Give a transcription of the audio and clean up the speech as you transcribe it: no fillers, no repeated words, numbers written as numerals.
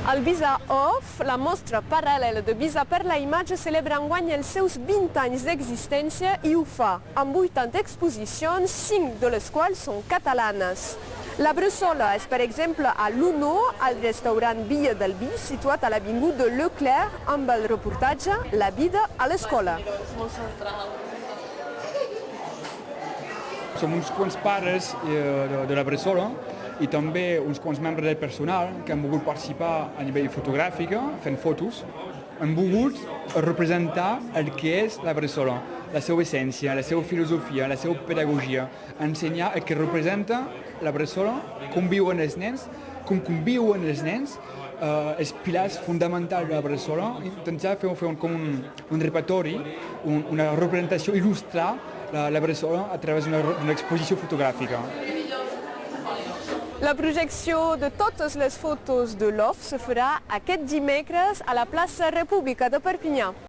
El Visa Off, la mostra paral·lela de Visa per la Imatge, celebra enguany els seus 20 anys d'existència i ho fa amb 80 exposicions, 5 de les quals són catalanes. La Bressola és, per exemple, a l'Uno, al restaurant Via del Vi, situat a l'avingut de Leclerc, amb el reportatge La vida a l'escola. Som uns quants pares de la Bressola i també uns quants membres del personal que han volgut participar a nivell fotogràfic, fent fotos. Han volgut representar el que és la Bressola, la seva essència, la seva filosofia, la seva pedagogia, ensenyar el que representa la Bressola, com viuen els nens, com conviuen els nens, els pilars fonamentals de la Bressola, intentar fer un repertori, una representació, il·lustrar la Bressola a través d'una exposició fotogràfica. La projecció de totes les fotos de l'OF se farà aquest dimecres a la plaça República de Perpinyà.